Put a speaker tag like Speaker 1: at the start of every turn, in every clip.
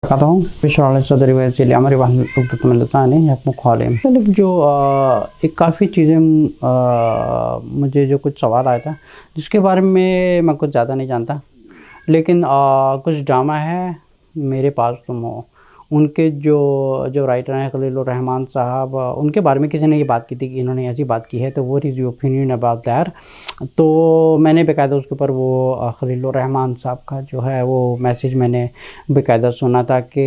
Speaker 1: कहता हूँ मतलब जो एक काफ़ी चीज़ें मुझे जो कुछ सवाल आया था जिसके बारे में मैं कुछ ज़्यादा नहीं जानता, लेकिन कुछ ड्रामा है मेरे पास तुम हो। उनके जो जो राइटर हैं खलीलुर रहमान साहब, उनके बारे में किसी ने ये बात की थी कि इन्होंने ऐसी बात की है, तो what is your opinion about that. तो मैंने बेकायदा उसके ऊपर वो खलीलुर रहमान साहब का जो है वो मैसेज मैंने बेकायदा सुना था कि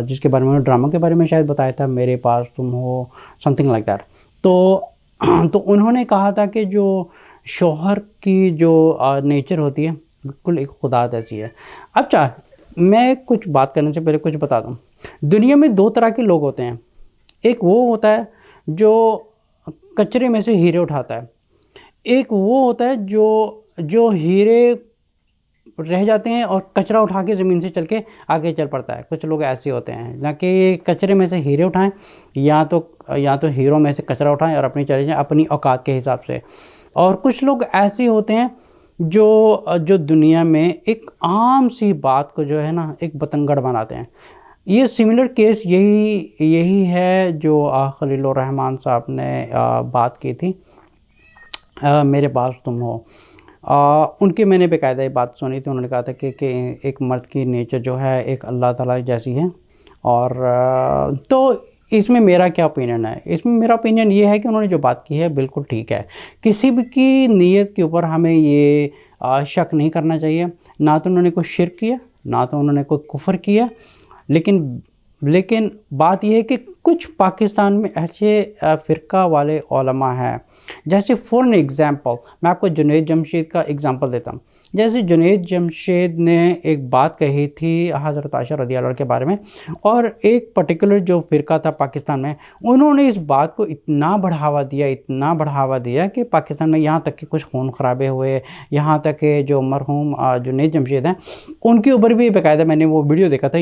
Speaker 1: जिसके बारे में उन्होंने ड्रामा के बारे में शायद बताया था, मेरे पास तुम हो, समथिंग लाइक दैट। तो उन्होंने कहा था कि जो शौहर की जो नेचर होती है बिल्कुल एक खुदा जैसी है। अच्छा, मैं कुछ बात करने से पहले कुछ बता दूं। दुनिया में दो तरह के लोग होते हैं। एक वो होता है जो कचरे में से हीरे उठाता है, एक वो होता है जो जो हीरे रह जाते हैं और कचरा उठा के ज़मीन से चल के आगे चल पड़ता है। कुछ लोग ऐसे होते हैं ना कि कचरे में से हीरे उठाएं, या तो हीरो में से कचरा उठाएं और अपनी चले जाएं अपनी औकात के हिसाब से। और कुछ लोग ऐसे होते हैं जो जो दुनिया में एक आम सी बात को जो है ना एक बतंगड़ बनाते हैं। ये सिमिलर केस यही यही है जो खलीलुर रहमान साहब ने बात की थी, मेरे पास तुम हो। उनकी मैंने बेकायदा ये बात सुनी थी। उन्होंने कहा था कि एक मर्द की नेचर जो है एक अल्लाह ताला जैसी है। और तो इसमें मेरा क्या ओपिनियन है? इसमें मेरा ओपिनियन ये है कि उन्होंने जो बात की है बिल्कुल ठीक है। किसी भी की नीयत के ऊपर हमें ये शक नहीं करना चाहिए। ना तो उन्होंने कोई शिर्क किया, ना तो उन्होंने कोई कुफ्र किया, लेकिन लेकिन बात यह है कि कुछ पाकिस्तान में ऐसे फ़िरका वाले उलमा हैं, जैसे फॉर एन एग्ज़ाम्पल मैं आपको जुनैद जमशेद का एग्ज़ाम्पल देता हूँ। जैसे जुनैद जमशेद ने एक बात कही थी हज़रत आयशा रज़ियल्लाहु अन्हा के बारे में, और एक पर्टिकुलर जो फ़िरका था पाकिस्तान में, उन्होंने इस बात को इतना बढ़ावा दिया कि पाकिस्तान में यहाँ तक कि कुछ खून खराबे हुए। यहाँ तक कि जो मरहूम जुनैद जमशेद हैं, उनके ऊपर भी बाकायदा मैंने वो वीडियो देखा था,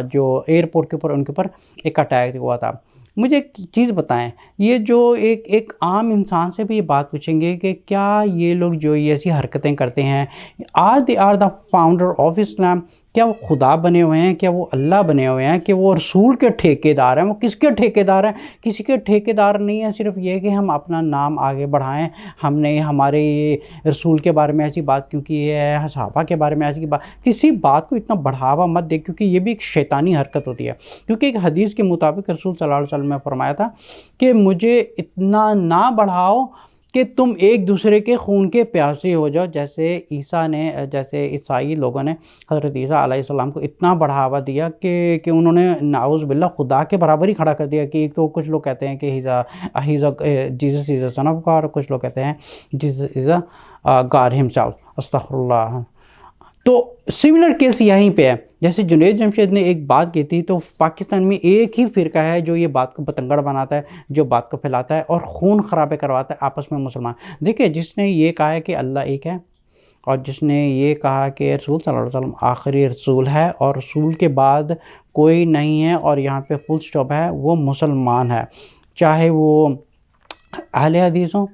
Speaker 1: जो एयरपोर्ट के ऊपर उनके ऊपर एक अटैक हुआ था। मुझे एक चीज़ बताएं, ये जो एक एक आम इंसान से भी ये बात पूछेंगे कि क्या ये लोग जो ये ऐसी हरकतें करते हैं, they are the founder of Islam? क्या वो खुदा बने हुए हैं? क्या वो अल्लाह बने हुए हैं? कि वो रसूल के ठेकेदार हैं? वो किसके ठेकेदार हैं? किसी के ठेकेदार नहीं है। सिर्फ ये कि हम अपना नाम आगे बढ़ाएं। हमने हमारे ये रसूल के बारे में ऐसी बात क्यों की है, सहाबा के बारे में ऐसी बात, किसी बात को इतना बढ़ावा मत दे, क्योंकि ये भी एक शैतानी हरकत होती है। क्योंकि एक हदीस के मुताबिक रसूल सल्लल्लाहु अलैहि वसल्लम ने फरमाया था कि मुझे इतना ना बढ़ाओ कि तुम एक दूसरे के खून के प्यासे हो जाओ। जैसे ईसाई लोगों ने हज़रत ईसा अलैहिस्सलाम को इतना बढ़ावा दिया कि उन्होंने नाउज़ बिल्लाह खुदा के बराबर ही खड़ा कर दिया। कि एक तो कुछ लोग कहते हैं कि Jesus is a son of God, और कुछ लोग कहते हैं Jesus is a God himself, अस्तगफुरुल्लाह। तो सिमिलर केस यहीं पे है। जैसे जुनैद जमशेद ने एक बात की थी, तो पाकिस्तान में एक ही फ़िरका है जो ये बात को बतंगड़ बनाता है, जो बात को फैलाता है और खून खराबे करवाता है आपस में मुसलमान। देखिए, जिसने ये कहा है कि अल्लाह एक है, और जिसने ये कहा कि रसूल सल्लल्लाहु अलैहि वसल्लम आखिरी रसूल है और रसूल के बाद कोई नहीं है और यहाँ पे फुल स्टॉप है, वो मुसलमान है। चाहे वो अहले हदीस हो,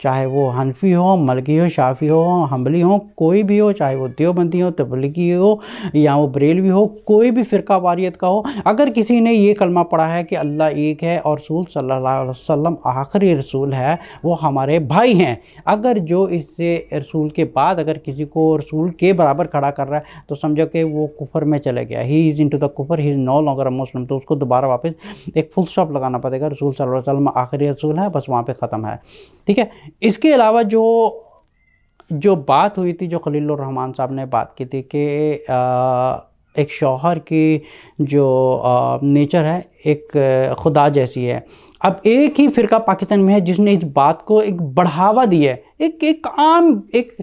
Speaker 1: चाहे वो हनफी हो, मलकी हो, शाफ़ी हो, हम्बली हो, कोई भी हो, चाहे वो देवबंदी हो, तबलीगी हो, या वो बरेलवी हो, कोई भी फ़िरका वारियत का हो, अगर किसी ने ये कलमा पढ़ा है कि अल्लाह एक है और रसूल सल्लल्लाहु अलैहि वसल्लम आखिरी रसूल है, वो हमारे भाई हैं। अगर जो इससे रसूल के बाद अगर किसी को रसूल के बराबर खड़ा कर रहा है, तो समझो कि वो कुफर में चले गया, ही इज़ इनटू द कुफर, he is no longer a Muslim. तो उसको दोबारा वापस एक फुल स्टॉप लगाना पड़ेगा। रसूल सल्लल्लाहु अलैहि वसल्लम आखिरी रसूल है, बस वहाँ पे ख़त्म है। ठीक है। इसके अलावा जो जो बात हुई थी, जो खलीलुर रहमान साहब ने बात की थी कि एक शौहर की जो नेचर है एक खुदा जैसी है। अब एक ही फ़िरका पाकिस्तान में है जिसने इस बात को एक बढ़ावा दिया है। एक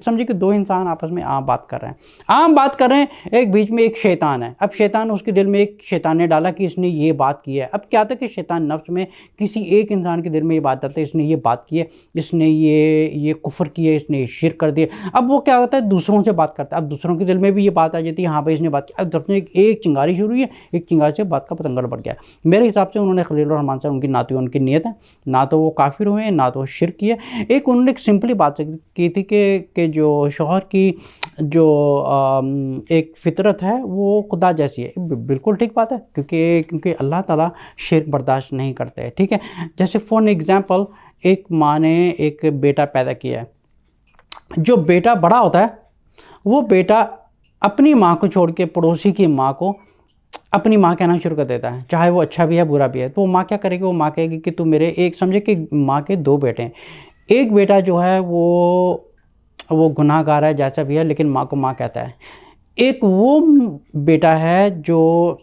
Speaker 1: समझिए कि दो इंसान आपस में आम बात कर रहे हैं, एक बीच में एक शैतान है। अब शैतान, उसके दिल में एक शैतान ने डाला कि इसने ये बात की है। अब क्या था कि शैतान नफ्स में किसी एक इंसान के दिल में ये बात डालता है, इसने ये बात की है, इसने ये कुफ्र किया, इसने शिर्क कर दिया। अब वो क्या होता है, दूसरों से बात करता है। अब दूसरों के दिल में भी ये बात आ जाती है, हाँ भाई इसने बात की। अब जब एक चिंगारी शुरू हुई है, एक चिंगारी से बात का पतंगड़ बढ़ गया। मेरे हिसाब से उन्होंने खलील रहमान साहब, उनकी ना तो उनकी नीयत है, ना तो वो काफिर हुए, ना तो शिरक किया। एक उन्होंने एक सिंपली बात की थी कि जो शौहर की जो एक फितरत है वो खुदा जैसी है। बिल्कुल ठीक बात है, क्योंकि अल्लाह ताला शिरक बर्दाश्त नहीं करते हैं, ठीक है। जैसे फॉर एग्जांपल एक माँ ने एक बेटा पैदा किया है, जो बेटा बड़ा होता है वो बेटा अपनी माँ को छोड़ के पड़ोसी की माँ को अपनी माँ कहना शुरू कर देता है, चाहे वो अच्छा भी है बुरा भी है। तो वो माँ क्या करेगी, वो माँ कहेगी कि तू मेरे, एक समझे कि माँ के दो बेटे हैं, एक बेटा जो है वो गुनाहगार है जैसा भी है, लेकिन माँ को माँ कहता है। एक वो बेटा है जो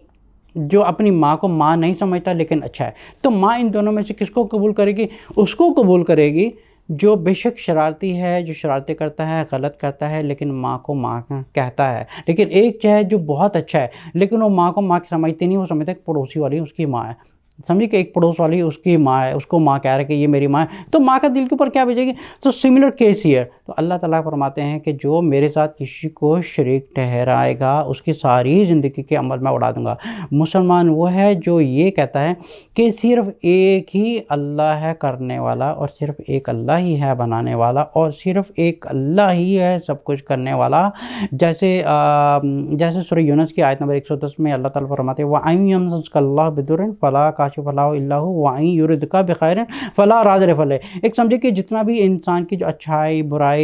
Speaker 1: अपनी माँ को माँ नहीं समझता लेकिन अच्छा है। तो माँ इन दोनों में से किसको कबूल करेगी? उसको कबूल करेगी जो बेशक शरारती है, जो शरारतें करता है, गलत करता है, लेकिन माँ को माँ कहता है। लेकिन एक जो है जो बहुत अच्छा है, लेकिन वो माँ को माँ समझती नहीं, वो समझता है कि पड़ोसी वाली उसकी माँ है। समझिए कि एक पड़ोस वाली उसकी माँ है, उसको माँ कह रहा है कि ये मेरी माँ है, तो माँ का दिल के ऊपर क्या भेजेगी? तो सिमिलर केस ही है। तो अल्लाह ताला फरमाते हैं कि जो मेरे साथ किसी को शरीक ठहराएगा उसकी सारी ज़िंदगी के अमल मैं उड़ा दूंगा। मुसलमान वो है जो ये कहता है कि सिर्फ़ एक ही अल्लाह है करने वाला, और सिर्फ़ एक अल्लाह ही है बनाने वाला, और सिर्फ़ एक अल्लाह ही है सब कुछ करने वाला। जैसे सूरह यूनुस की आयत नंबर 110 में अल्लाह ताला फरमाते हैं वअन यमसस्कल्लाहु बिदुर्रिन फला काशिफ़ लहु इल्ला हु वअन युरिदका बिखैरिन फला रादिया लहु। एक समझे कि जितना भी इंसान की जो अच्छाई बुराई,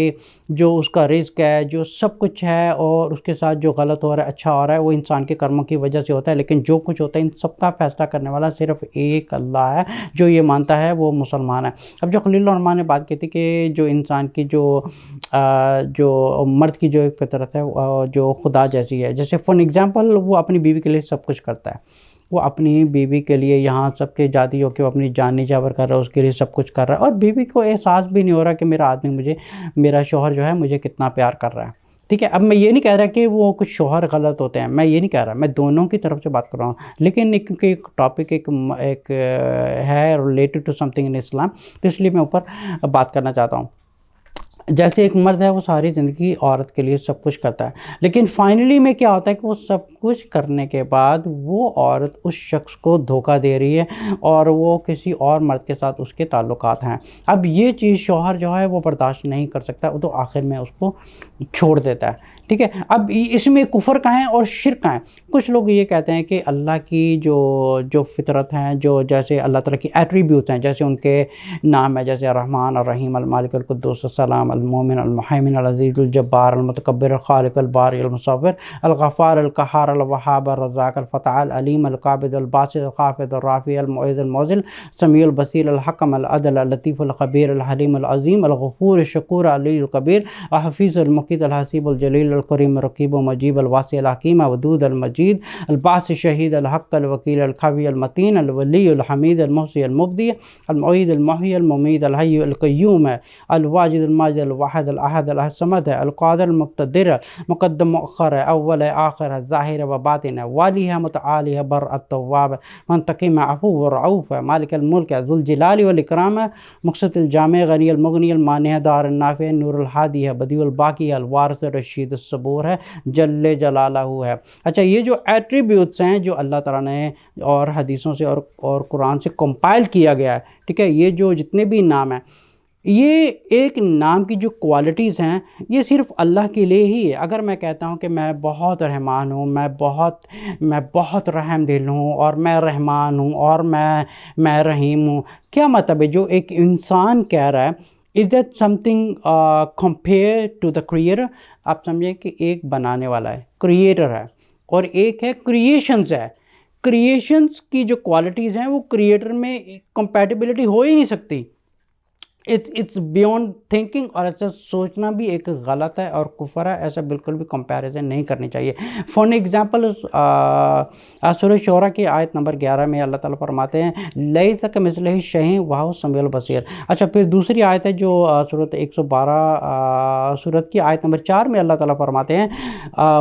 Speaker 1: जो उसका रिज़्क है, जो सब कुछ है, और उसके साथ जो गलत हो रहा है अच्छा हो रहा है, वो इंसान के कर्मों की वजह से होता है। लेकिन जो कुछ होता है इन सब का फैसला करने वाला सिर्फ़ एक अल्लाह है। जो ये मानता है वो मुसलमान है। अब जो खलील रहमान ने बात की थी कि जो इंसान की जो मर्द की जो एक फितरत है जो खुदा जैसी है, जैसे फॉर एग्ज़ाम्पल वो अपनी बीवी के लिए सब कुछ करता है, वो अपनी बीवी के लिए यहाँ सबके जाती हो के वो अपनी जान निछावर कर रहा है, उसके लिए सब कुछ कर रहा है, और बीवी को एहसास भी नहीं हो रहा कि मेरा आदमी मेरा शौहर जो है मुझे कितना प्यार कर रहा है, ठीक है। अब मैं ये नहीं कह रहा कि वो कुछ शौहर गलत होते हैं, मैं ये नहीं कह रहा, मैं दोनों की तरफ से बात कर रहा हूँ। लेकिन क्योंकि एक टॉपिक एक है रिलेटेड टू समथिंग इन इस्लाम, तो इसलिए मैं ऊपर बात करना चाहता हूँ। जैसे एक मर्द है वो सारी ज़िंदगी औरत के लिए सब कुछ करता है, लेकिन फाइनली में क्या होता है कि वो सब कुछ करने के बाद वो औरत उस शख्स को धोखा दे रही है और वो किसी और मर्द के साथ उसके ताल्लुकात हैं। अब ये चीज़ शौहर जो है वो बर्दाश्त नहीं कर सकता, वो तो आखिर में उसको छोड़ देता है, ठीक है। अब इसमें कुफर का है और शिर्क का है। कुछ लोग ये कहते हैं कि अल्लाह की जो फितरत हैं, जो जैसे अल्लाह ताला की एट्रीब्यूट्स हैं, जैसे उनके नाम है, जैसे रहमान और रहीम, अल मालिक, अल कुद्दूस, अस्सलाम, अल मोमिन, अल मुहैमिन, अल अज़ीज़, अल जब्बार, अल मुतकब्बिर, अल खालिक, अल बारी, अल मुसव्विर, अल गफ़्फ़ार, अल क़हार, अल वहाब, अल रज़्ज़ाक़, अल फ़त्ताह, अल अलीम, अल क़ाबिद, अल बासित, अल ख़ाफ़िद, अल राफ़ी, अल मुईज़, अल मुज़िल, समीउल बसीर, अल हकम, अल अदल, अल लतीफ़, अल ख़बीर, अल हलीम, अल अज़ीम, अल गफ़ूर, अल शकूर, अल अली, अल कबीर, अल हफ़ीज़, अल मुक़ीत, अल हसीब, अल जलील, अल करीम, रकीब, मजीब, अल वासी, अल हकीम, वदूद, अल मजीद, अल बास, शहीद, अल हक़, अल वकील, अल ख़वी, अल मतीन, अल वली, अल हमीद, अल मुहसी, अल मुब्दी, अल मुईद, अल मुहय्यी, अल मुमीत, अल हय्य, अल क़य्यूम है, अल वाजिद, अल माजिद, अल वाहिद, अल अहद, अल समद है, अल क़ादिर, अल मुक़्तदिर, मुक़द्दम मुअख़्ख़र है, अव्वल है, आख़िर है, ज़ाहिर व बातिन है, वाली है, मुतआली है, बर अत-तव्वाब है, मुंतक़िम है, अफ़ू व रऊफ़ है, मालिक अल मुल्क है, ज़ुल जलाली वल इकराम है, मुक़सित अल जामे, गनी अल मुग़नी अल मानिअ, दार अन नाफ़ि, नूर अल हादी है, बदी अल बाक़ी है, अल वारिस रशीद अस सबूर है, जल्ले जलालहू है। अच्छा, ये जो एट्रीब्यूट्स हैं जो अल्लाह ताला ने और हदीसों से और कुरान से कंपाइल किया गया है, ठीक है, ये जो जितने भी नाम हैं, ये एक नाम की जो क्वालिटीज़ हैं ये सिर्फ़ अल्लाह के लिए ही है। अगर मैं कहता हूँ कि मैं बहुत रहमान हूँ, मैं बहुत रहमदिल हूँ, और मैं रहमान हूँ, और मैं रहीम हूँ, क्या मतलब है? जो एक इंसान कह रहा है, is that something compare to the creator? आप समझें कि एक बनाने वाला है, क्रिएटर है, और एक है क्रिएशंस है। क्रिएशंस की जो क्वालिटीज़ हैं वो क्रिएटर में कंपैटिबिलिटी हो ही नहीं सकती। इट्स बियॉन्ड थिंकिंग, और ऐसा सोचना भी एक गलत है और कुफर है। ऐसा बिल्कुल भी कंपैरिजन नहीं करनी चाहिए। फॉर एग्जांपल सूरह शोरा की आयत नंबर 11 में अल्लाह ताला फरमाते हैं लैसा कमिस्लिही शैअन वहुव समीउल बसीर। अच्छा, फिर दूसरी आयत है जो सूरत 112 सूरत की आयत नंबर 4 में अल्लाह ताला फरमाते हैं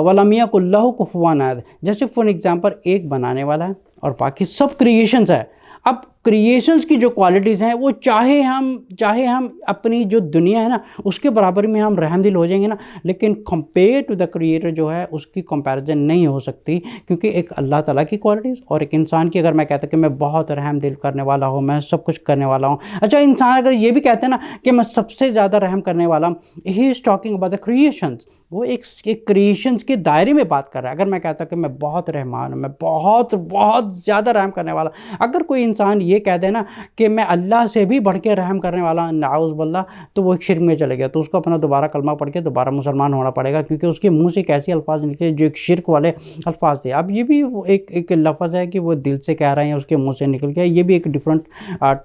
Speaker 1: वलम यकुल लहू कुफुवन अहद। जैसे फॉर एग्जांपल एक बनाने वाला है और बाकी सब क्रिएशंस है। अब क्रिएशंस की जो क्वालिटीज़ हैं वो चाहे हम अपनी जो दुनिया है ना उसके बराबर में हम रहमदिल हो जाएंगे ना, लेकिन कंपेयर टू द क्रिएटर जो है उसकी कंपैरिजन नहीं हो सकती, क्योंकि एक अल्लाह ताला की क्वालिटीज़ और एक इंसान की। अगर मैं कहता कि मैं बहुत रहमदिल करने वाला हूँ, मैं सब कुछ करने वाला हूँ, अच्छा इंसान अगर ये भी कहते हैं ना कि मैं सबसे ज़्यादा रहम करने वाला हूँ, he is talking about the creations, वो एक क्रिएशंस के दायरे में बात कर रहा है। अगर मैं कहता कि मैं बहुत रहमान हूँ, मैं बहुत बहुत ज़्यादा रहम करने वाला, अगर कोई इंसान ये कह दे ना कि मैं अल्लाह से भी बढ़ के रहम करने वाला नाउज़ बिल्लाह, तो वो एक शिर्क में चले गया, तो उसको अपना दोबारा कलमा पढ़ के दोबारा मुसलमान होना पड़ेगा, क्योंकि उसके मुंह से एक ऐसे अल्फाज निकले जो एक शिर्क वाले अल्फाज थे। अब ये भी एक लफ्ज़ है कि वो दिल से कह रहे हैं, उसके मुंह से निकल गया, ये भी एक डिफरेंट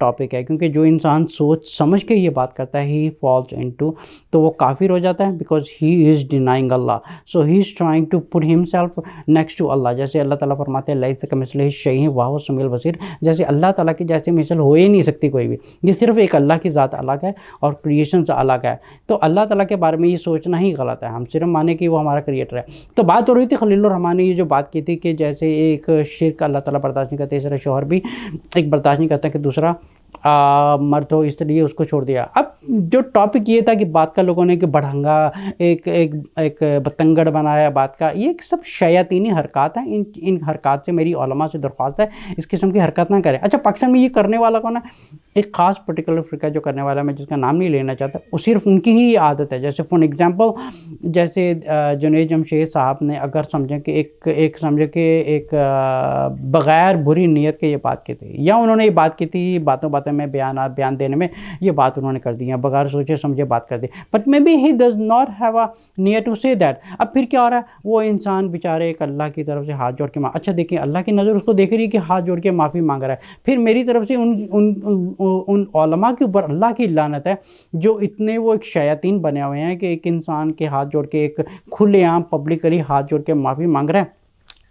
Speaker 1: टॉपिक है, क्योंकि जो इंसान सोच समझ के ये बात करता है ही फॉल्स इनटू, तो वो काफिर हो जाता है, because he is denying Allah, so he is trying to put himself next to Allah. जैसे अल्लाह ताला फरमाते हैं लैसा कमिस्लिही शैअन व हुवस समीउल बसीर, जैसे अल्लाह ताला की जैसे मिसल हो ही नहीं सकती कोई भी, ये सिर्फ एक अल्लाह की ज़ात अलग है और क्रिएशन से अलग है। तो अल्लाह ताला के बारे में ये सोचना ही गलत है, हम सिर्फ माने कि वो हमारा क्रिएटर है। तो बात हो रही थी खलीलुर रहमान ने ये जो बात की थी कि जैसे एक शिर्क अल्लाह ताला बर्दाश्त नहीं करते, तीसरा शौहर भी एक बर्दाश्त नहीं करता कि दूसरा मर्द हो, इसलिए उसको छोड़ दिया। अब जो टॉपिक ये था कि बात का लोगों ने कि बढ़ंगा एक एक एक बतंगड़ बनाया बात का, ये सब शयातीनी हरकत हैं। इन हरकत से मेरी उलमा से दरख्वास्त है इस किस्म की हरकत ना करें। अच्छा पाकिस्तान में ये करने वाला कौन है? एक ख़ास पर्टिकुलर फ़िरका जो करने वाला, मैं जिसका नाम नहीं लेना चाहता, वो सिर्फ उनकी ही आदत है। जैसे फॉर एग्ज़ाम्पल जैसे जुनैद जमशेद साहब ने अगर समझें कि एक समझे कि एक बग़ैर बुरी नीयत के ये बात की थी, या उन्होंने ये बात की थी बातों बातों में बयान देने में ये बात उन्होंने कर दी है, बगैर सोचे समझे बात कर दी, but maybe he does not have a near to say that. अब फिर क्या हो रहा है, वो इंसान बेचारे एक अल्लाह की तरफ से हाथ जोड़ के अच्छा देखिए अल्लाह की नज़र उसको देख रही है कि हाथ जोड़ के माफ़ी मांग रहा है, फिर मेरी तरफ से उन उलमा के ऊपर अल्लाह की लानत है जो इतने वो एक शयातीन बने हुए हैं कि एक इंसान के हाथ जोड़ के एक खुलेआम पब्लिकली हाथ जोड़ के माफ़ी मांग रहा है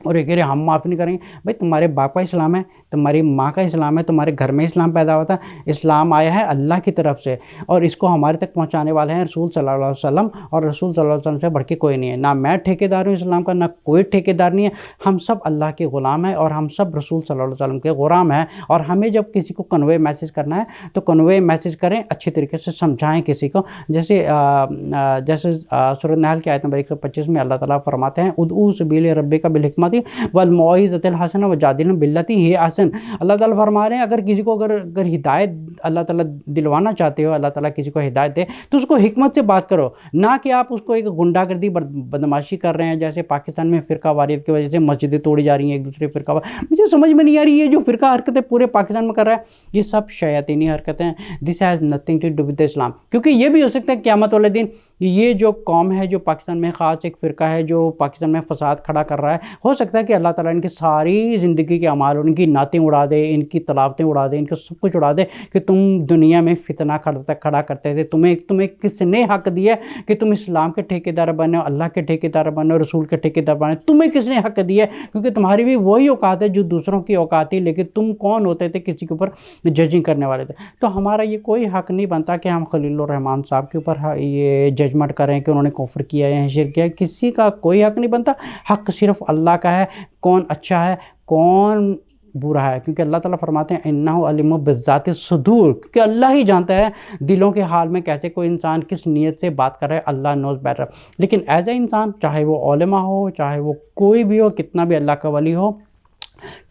Speaker 1: और ये कह रहे हम माफ़ नहीं करेंगे। भाई तुम्हारे बाप का इस्लाम है, तुम्हारी माँ का इस्लाम है, तुम्हारे घर में इस्लाम पैदा हुआ था, इस्लाम आया है अल्लाह की तरफ से और इसको हमारे तक पहुँचाने वाले हैं रसूल सल्लल्लाहु अलैहि वसल्लम, और रसूल सल्लल्लाहु अलैहि वसल्लम से बढ़ के कोई नहीं है। ना मैं ठेकेदार हूँ इस्लाम का, ना कोई ठेकेदार नहीं है, हम सब अल्लाह के ग़ुलाम हैं और हम सब रसूल सल्लल्लाहु अलैहि वसल्लम के ग़ुलाम हैं। और हमें जब किसी को कन्वे मैसेज करना है तो कन्वे मैसेज करें, अच्छी तरीके से समझाएँ किसी को। जैसे सूरह नहल की आयत नंबर 125 में अल्लाह ताला फरमाते हैं उदऊ सबील रब्बिका बिल हिकमति वल मौइज़तिल हसना वजादिलहुम बिल्लती हिय अहसन। अल्लाह ताला फरमा रहे हैं अगर किसी को अगर हिदायत अल्लाह ताला दिलवाना चाहते हो, अल्लाह ताला किसी को हिदायत दे तो उसको हिकमत से बात करो, ना कि आप उसको एक गुंडागर्दी बदमाशी कर रहे हैं। जैसे पाकिस्तान में फ़िरका वारियत की वजह से मस्जिदें तोड़ी जा रही हैं, एक दूसरे फ़िरका, मुझे समझ में नहीं आ रही है जो फ़िरका हरकतें पूरे पाकिस्तान में कर रहा है, ये सब शयातीनी हरकतें हैं। This has nothing to do with Islam, क्योंकि ये भी हो सकता है क़यामत वाले दिन ये जो कौम है जो पाकिस्तान में ख़ास एक फ़िरका है जो पाकिस्तान में फ़साद खड़ा कर रहा है, हो सकता है कि अल्लाह ताला इनकी सारी ज़िंदगी के अमाल, इनकी नातें उड़ा दे, इनकी तलावतें उड़ा दे, इनको सब कुछ उड़ा दे कि तुम दुनिया में फितना खड़ा करते थे। तुम्हें किसने हक़ दिया कि तुम इस्लाम के ठेकेदार बनो, अल्लाह के ठेकेदार बनो, रसूल के ठेकेदार बनो? तुम्हें किसने हक़ दिया? क्योंकि तुम्हारी भी वही औकात है जो दूसरों की औकात थी, लेकिन तुम कौन होते थे किसी के ऊपर जजिंग करने वाले थे। तो हमारा ये कोई हक़ नहीं बनता कि हम खलीलुर रहमान साहब के ऊपर ये जजमेंट करें कि उन्होंने कुफ्र किया या शिर्क किया, किसी का कोई हक़ नहीं बनता। हक़ सिर्फ अल्लाह का है, कौन अच्छा है कौन बुरा है, क्योंकि अल्लाह ताला फरमाते हैं इन्नहु अलीमुम बिज़ाति सुदूर, क्योंकि अल्लाह ही जानता है दिलों के हाल में कैसे कोई इंसान किस नीयत से बात कर रहा है, अल्लाह नोज़ बेटर। लेकिन एज ए इंसान, चाहे वो उलमा हो, चाहे वो कोई भी हो, कितना भी अल्लाह का वली हो,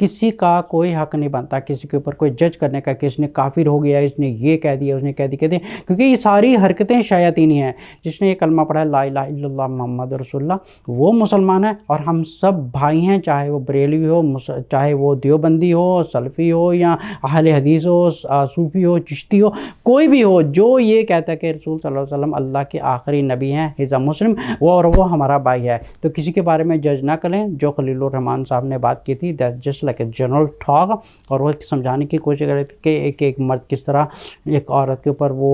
Speaker 1: किसी का कोई हक़ नहीं बनता किसी के ऊपर कोई जज करने का कि इसने काफिर हो गया, इसने ये कह दिया, उसने कह दिया, क्योंकि ये सारी हरकतें शयातीनी हैं। जिसने ये कलमा पढ़ा है ला इलाहा इल्लल्लाह मुहम्मद रसूलुल्लाह, वो मुसलमान है और हम सब भाई हैं, चाहे वो बरेलवी हो, चाहे वो देवबंदी हो, सलफ़ी हो, या अहले हदीस हो, सूफ़ी हो, चिश्ती हो, कोई भी हो, जो ये कहता है कि रसूल सल्लल्लाहु अलैहि वसल्लम अल्लाह के आखिरी नबी हैं, हिज़ अ मुस्लिम, वो हमारा भाई है। तो किसी के बारे में जज ना करें। जो खलीलुर रहमान साहब ने बात की थी that just like a general talk, और वो समझाने की कोशिश कर रहे थे कि एक मर्द किस तरह एक औरत के ऊपर वो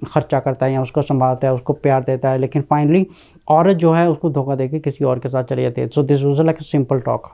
Speaker 1: खर्चा करता है या उसको संभालता है, उसको प्यार देता है, लेकिन फाइनली औरत जो है उसको धोखा देके किसी और के साथ चली जाती है। So this was like a simple talk.